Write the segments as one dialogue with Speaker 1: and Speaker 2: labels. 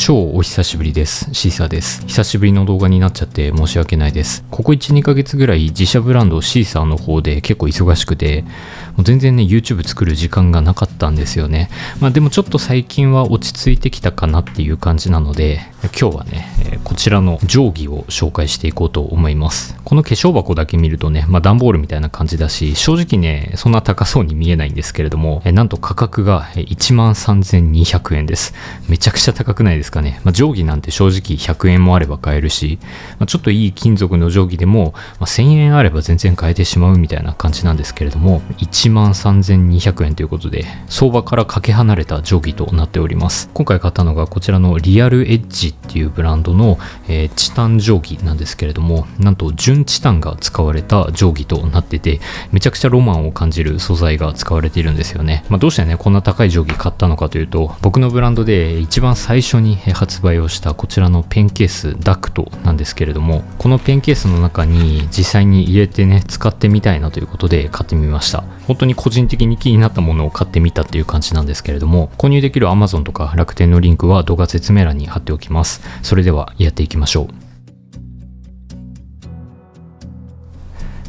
Speaker 1: 超お久しぶりです。シーサーです。久しぶりの動画になっちゃって申し訳ないです。ここ 1,2 ヶ月ぐらい自社ブランドシーサーの方で結構忙しくて、もう全然ね YouTube 作る時間がなかったんですよね。でもちょっと最近は落ち着いてきたかなっていう感じなので、今日はね、こちらの定規を紹介していこうと思います。この化粧箱だけ見るとね、段ボールみたいな感じだし、正直ねそんな高そうに見えないんですけれども、なんと価格が 13,200 円です。めちゃくちゃ高くないですかね。定規なんて正直100円もあれば買えるし、ちょっといい金属の定規でも、1000円あれば全然買えてしまうみたいな感じなんですけれども、13,200 円ということで相場からかけ離れた定規となっております。今回買ったのがこちらのリアルエッジっていうブランドの、チタン定規なんですけれども、なんと純チタンが使われた定規となってて、めちゃくちゃロマンを感じる素材が使われているんですよね。どうしてねこんな高い定規買ったのかというと、僕のブランドで一番最初に発売をしたこちらのペンケースダクトなんですけれども、このペンケースの中に実際に入れてね使ってみたいなということで買ってみました。本当に個人的に気になったものを買ってみたっていう感じなんですけれども、購入できる Amazon とか楽天のリンクは動画説明欄に貼っておきます。それではやっていきましょう。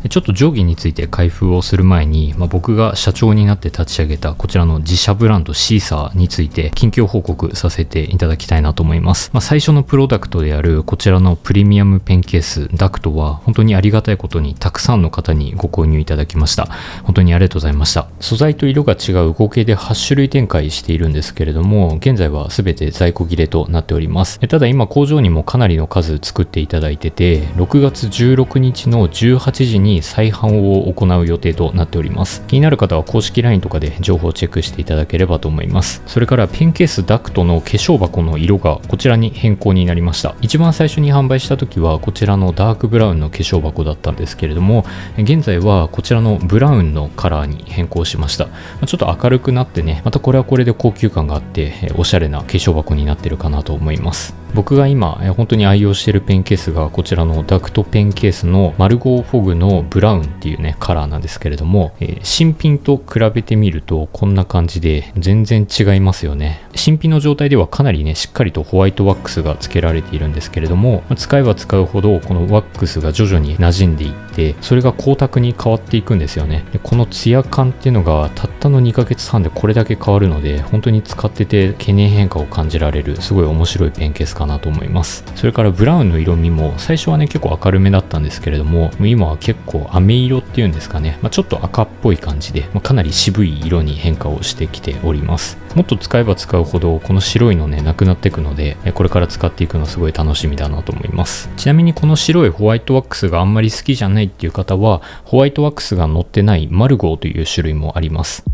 Speaker 1: ちょっと定規について開封をする前に、僕が社長になって立ち上げたこちらの自社ブランドシーサーについて近況報告させていただきたいなと思います。最初のプロダクトであるこちらのプレミアムペンケースダクトは本当にありがたいことにたくさんの方にご購入いただきました。本当にありがとうございました。素材と色が違う合計で8種類展開しているんですけれども、現在は全て在庫切れとなっております。ただ今工場にもかなりの数作っていただいてて、6月16日の18時に再販を行う予定となっております。気になる方は公式 LINE とかで情報をチェックしていただければと思います。それからペンケースダクトの化粧箱の色がこちらに変更になりました。一番最初に販売した時はこちらのダークブラウンの化粧箱だったんですけれども、現在はこちらのブラウンのカラーに変更しました。ちょっと明るくなってね、またこれはこれで高級感があっておしゃれな化粧箱になってるかなと思います。僕が今本当に愛用しているペンケースがこちらのダクトペンケースのマルゴーフォグのブラウンっていうねカラーなんですけれども、新品と比べてみるとこんな感じで全然違いますよね。新品の状態ではかなりねしっかりとホワイトワックスが付けられているんですけれども、使えば使うほどこのワックスが徐々に馴染んでいって、それが光沢に変わっていくんですよね。でこのツヤ感っていうのがたったの2ヶ月半でこれだけ変わるので、本当に使ってて経年変化を感じられるすごい面白いペンケースかなと思います。それからブラウンの色味も最初はね結構明るめだったんですけれども、今は結構飴色っていうんですかね、ちょっと赤っぽい感じで、かなり渋い色に変化をしてきております。もっと使えば使うほどこの白いのねなくなっていくので、これから使っていくのすごい楽しみだなと思います。ちなみにこの白いホワイトワックスがあんまり好きじゃないっていう方は、ホワイトワックスが乗ってないマルゴーという種類もあります。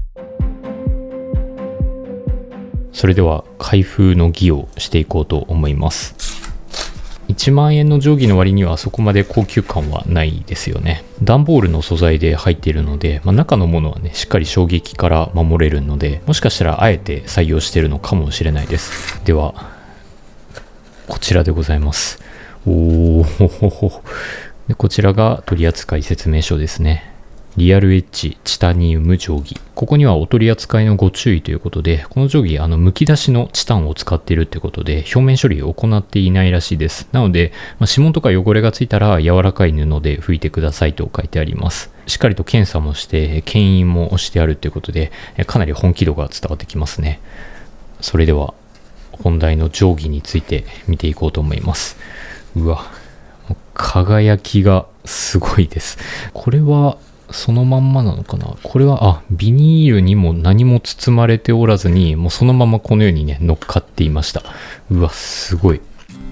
Speaker 1: それでは開封の儀をしていこうと思います。1万円の定規の割にはそこまで高級感はないですよね。段ボールの素材で入っているので、中のものはねしっかり衝撃から守れるので、もしかしたらあえて採用しているのかもしれないです。ではこちらでございます。でこちらが取扱説明書ですね。リアルエッジチタニウム定規。ここにはお取り扱いのご注意ということで、この定規むき出しのチタンを使っているということで表面処理を行っていないらしいです。なので、指紋とか汚れがついたら柔らかい布で拭いてくださいと書いてあります。しっかりと検査もして牽引もしてあるということで、かなり本気度が伝わってきますね。それでは本題の定規について見ていこうと思います。うわ、輝きがすごいです。これはそのまんまなのかな。これはビニールにも何も包まれておらずに、もうそのままこのようにね乗っかっていました。うわすごい。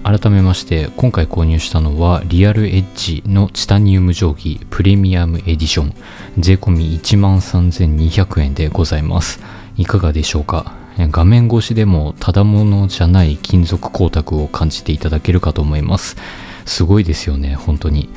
Speaker 1: 改めまして今回購入したのはリアルエッジのチタニウム定規プレミアムエディション、税込み 13,200 円でございます。いかがでしょうか。画面越しでもただものじゃない金属光沢を感じていただけるかと思います。すごいですよね本当に。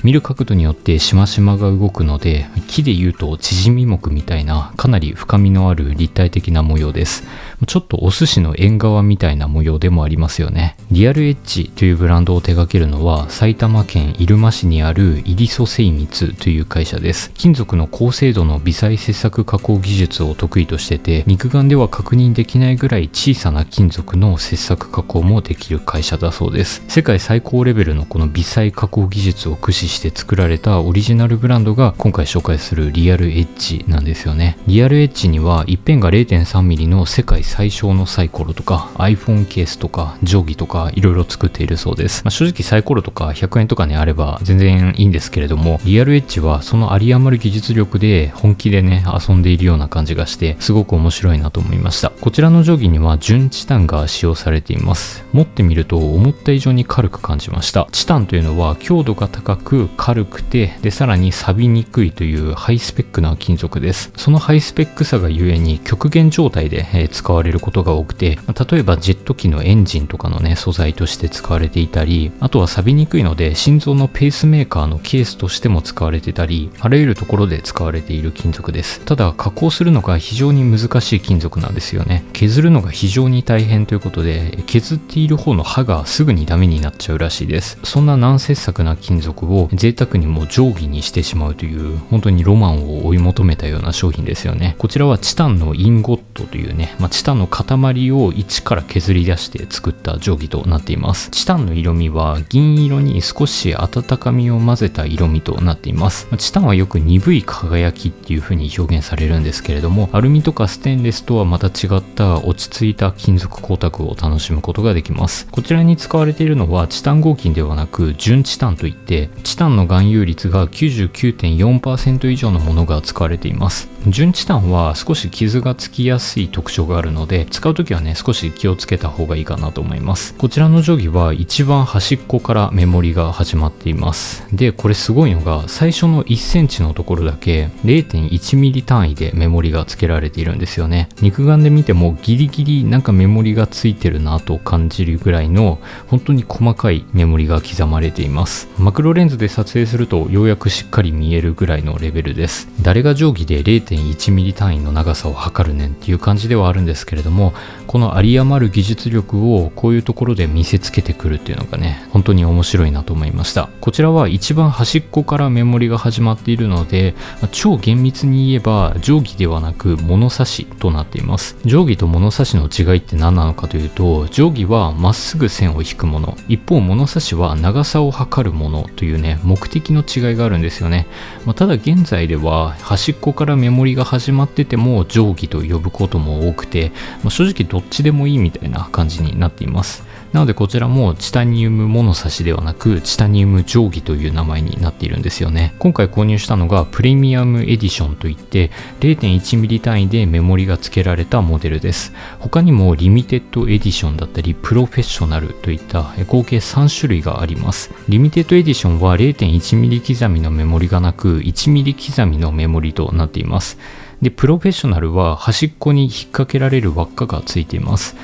Speaker 1: 見る角度によってしましまが動くので、木で言うと縮み木みたいなかなり深みのある立体的な模様です。ちょっとお寿司の縁側みたいな模様でもありますよね。リアルエッジというブランドを手掛けるのは埼玉県入間市にあるイリソ精密という会社です。金属の高精度の微細切削加工技術を得意としてて、肉眼では確認できないぐらい小さな金属の切削加工もできる会社だそうです。世界最高レベルのこの微細加工技術を駆使して作られたオリジナルブランドが今回紹介するリアルエッジなんですよね。リアルエッジには一辺が 0.3mm の世界最小のサイコロとか iPhone ケースとか定規とかいろいろ作っているそうです。正直サイコロとか100円とかねあれば全然いいんですけれども、リアルエッジはその有り余る技術力で本気でね遊んでいるような感じがしてすごく面白いなと思いました。こちらの定規には純チタンが使用されています。持ってみると思った以上に軽く感じました。チタンというのは強度が高く軽くて、でさらに錆びにくいというハイスペックな金属です。そのハイスペックさがゆえに極限状態で使われることが多くて、例えばジェット機のエンジンとかのね素材として使われていたり、あとは錆びにくいので心臓のペースメーカーのケースとしても使われてたり、あらゆるところで使われている金属です。ただ加工するのが非常に難しい金属なんですよね。削るのが非常に大変ということで、削っている方の刃がすぐにダメになっちゃうらしいです。そんな難切削な金属を贅沢にも定規にしてしまうという本当にロマンを追い求めたような商品ですよね。こちらはチタンのインゴットというね、チタンの塊を一から削り出して作った定規となっています。チタンの色味は銀色に少し温かみを混ぜた色味となっています。チタンはよく鈍い輝きっていう風に表現されるんですけれども、アルミとかステンレスとはまた違った落ち着いた金属光沢を楽しむことができます。こちらに使われているのはチタン合金ではなく純チタンといって、チタンの含有率が 99.4% 以上のものが使われています。純チタンは少し傷がつきやすい特徴があるので、使うときはね少し気をつけた方がいいかなと思います。こちらの定規は一番端っこからメモリが始まっています。でこれすごいのが、最初の1センチのところだけ 0.1 ミリ単位でメモリが付けられているんですよね。肉眼で見てもギリギリなんかメモリがついてるなと感じるぐらいの本当に細かいメモリが刻まれています。マクロレンズで撮影するとようやくしっかり見えるぐらいのレベルです。誰が定規で 0.1 ミリ単位の長さを測るねんっていう感じではあるんですけれども、この有り余る技術力をこういうところで見せつけてくるっていうのがね本当に面白いなと思いました。こちらは一番端っこからメモリが始まっているので、超厳密に言えば定規ではなく物差しとなっています。定規と物差しの違いって何なのかというと、定規はまっすぐ線を引くもの、一方物差しは長さを測るものというね目的の違いがあるんですよね。ただ現在では端っこからメモリが始まってても定規と呼ぶことも多くて、正直どっちでもいいみたいな感じになっています。なのでこちらもチタニウム物差しではなくチタニウム定規という名前になっているんですよね。今回購入したのがプレミアムエディションといって 0.1 ミリ単位でメモリが付けられたモデルです。他にもリミテッドエディションだったりプロフェッショナルといった合計3種類があります。リミテッドエディションは 0.1 ミリ刻みのメモリがなく1ミリ刻みのメモリとなっています。でプロフェッショナルは端っこに引っ掛けられる輪っかがついています。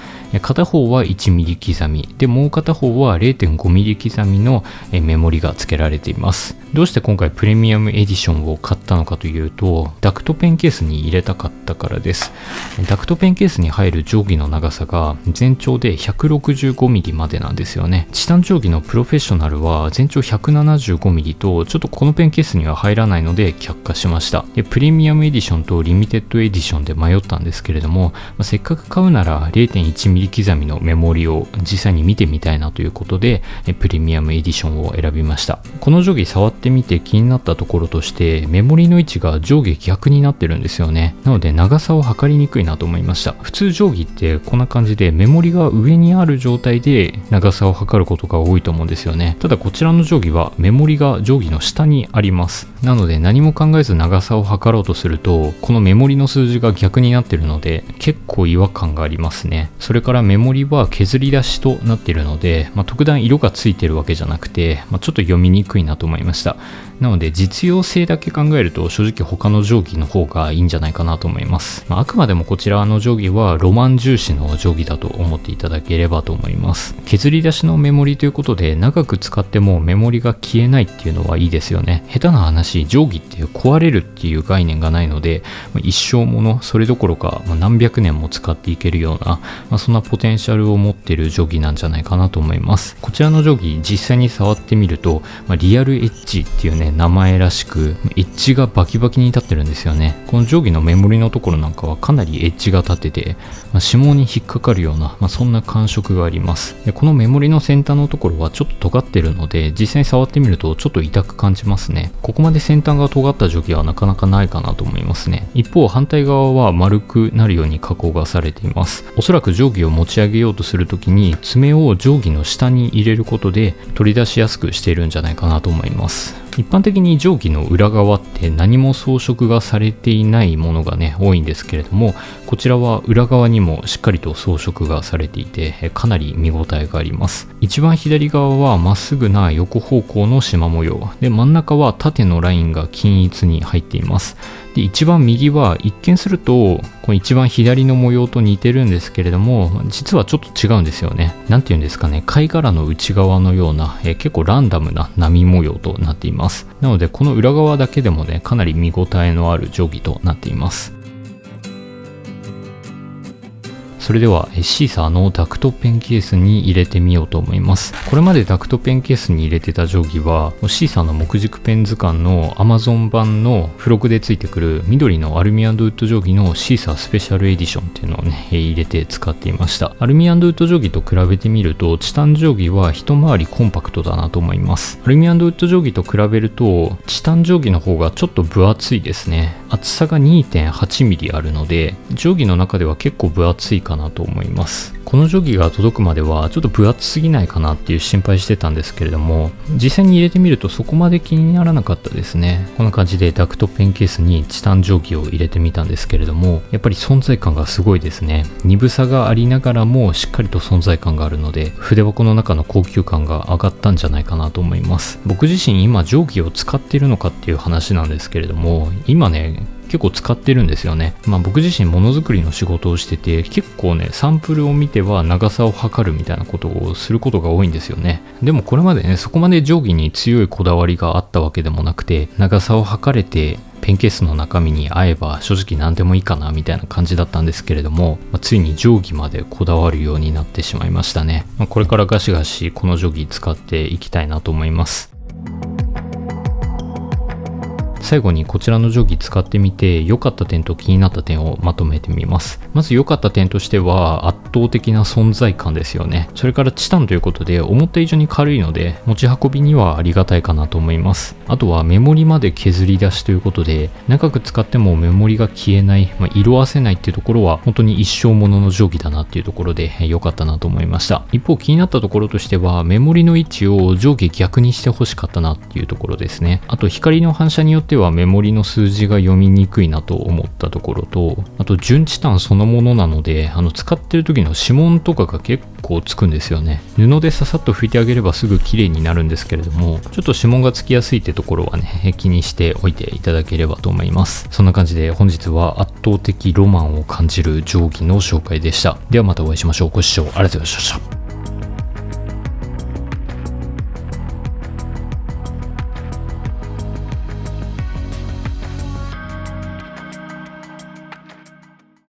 Speaker 1: 片方は 1mm 刻みで、もう片方は 0.5mm 刻みのメモリが付けられています。どうして今回プレミアムエディションを買ったのかというと、ダクトペンケースに入れたかったからです。ダクトペンケースに入る定規の長さが全長で 165mm までなんですよね。チタン定規のプロフェッショナルは全長 175mm とちょっとこのペンケースには入らないので却下しました。でプレミアムエディションとリミテッドエディションで迷ったんですけれども、せっかく買うなら 0.1mm刻みのメモリを実際に見てみたいなということでプレミアムエディションを選びました。この定規触ってみて気になったところとして、メモリの位置が上下逆になってるんですよね。なので長さを測りにくいなと思いました。普通定規ってこんな感じでメモリが上にある状態で長さを測ることが多いと思うんですよね。ただこちらの定規はメモリが定規の下にあります。なので何も考えず長さを測ろうとすると、このメモリの数字が逆になってるので結構違和感がありますね。それかからメモリは削り出しとなっているので、特段色がついてるわけじゃなくて、ちょっと読みにくいなと思いました。なので実用性だけ考えると正直他の定規の方がいいんじゃないかなと思います。あくまでもこちらの定規はロマン重視の定規だと思っていただければと思います。削り出しのメモリということで長く使ってもメモリが消えないっていうのはいいですよね。下手な話、定規って壊れるっていう概念がないので、一生もの、それどころか何百年も使っていけるような、そんなポテンシャルを持っている定規なんじゃないかなと思います。こちらの定規実際に触ってみると、リアルエッジっていうね名前らしくエッジがバキバキに立ってるんですよね。この定規のメモリのところなんかはかなりエッジが立ってて、指紋に引っかかるような、そんな感触があります。でこのメモリの先端のところはちょっと尖ってるので、実際に触ってみるとちょっと痛く感じますね。ここまで先端が尖った定規はなかなかないかなと思いますね。一方反対側は丸くなるように加工がされています。おそらく定規を持ち上げようとするときに爪を定規の下に入れることで取り出しやすくしているんじゃないかなと思います。一般的に定規の裏側って何も装飾がされていないものがね多いんですけれども、こちらは裏側にもしっかりと装飾がされていてかなり見応えがあります。一番左側はまっすぐな横方向の縞模様で、真ん中は縦のラインが均一に入っています。で一番右は一見するとこの一番左の模様と似てるんですけれども、実はちょっと違うんですよね。なんていうんですかね、貝殻の内側のような結構ランダムな波模様となっています。なのでこの裏側だけでもねかなり見応えのある定規となっています。それではシーサーのダクトペンケースに入れてみようと思います。これまでダクトペンケースに入れてた定規はシーサーの木軸ペン図鑑の Amazon 版の付録でついてくる緑のアルミ&ウッド定規のシーサースペシャルエディションっていうのをね入れて使っていました。アルミ&ウッド定規と比べてみるとチタン定規は一回りコンパクトだなと思います。アルミ&ウッド定規と比べるとチタン定規の方がちょっと分厚いですね。厚さが 2.8 ミリあるので定規の中では結構分厚いかなと思います。この定規が届くまではちょっと分厚すぎないかなっていう心配してたんですけれども、実際に入れてみるとそこまで気にならなかったですね。こんな感じでダクトペンケースにチタン定規を入れてみたんですけれども、やっぱり存在感がすごいですね。鈍さがありながらもしっかりと存在感があるので、筆箱の中の高級感が上がったんじゃないかなと思います。僕自身今定規を使っているのかっていう話なんですけれども、今ね結構使ってるんですよね。僕自身ものづくりの仕事をしてて、結構ねサンプルを見ては長さを測るみたいなことをすることが多いんですよね。でもこれまでねそこまで定規に強いこだわりがあったわけでもなくて、長さを測れてペンケースの中身に合えば正直何でもいいかなみたいな感じだったんですけれども、ついに定規までこだわるようになってしまいましたね。これからガシガシこの定規使っていきたいなと思います。最後にこちらの定規使ってみて良かった点と気になった点をまとめてみます。まず良かった点としては圧倒的な存在感ですよね。それからチタンということで思った以上に軽いので持ち運びにはありがたいかなと思います。あとはメモリまで削り出しということで長く使ってもメモリが消えない、色あせないっていうところは本当に一生ものの定規だなっていうところで良かったなと思いました。一方気になったところとしてはメモリの位置を上下逆にしてほしかったなっていうところですね。あと光の反射によってはメモリの数字が読みにくいなと思ったところと、あと純チタンそのものなので使ってる時の指紋とかが結構つくんですよね。布でささっと拭いてあげればすぐ綺麗になるんですけれども、ちょっと指紋がつきやすいってところはね気にしておいていただければと思います。そんな感じで本日は圧倒的ロマンを感じる定規の紹介でした。ではまたお会いしましょう。ご視聴ありがとうございました。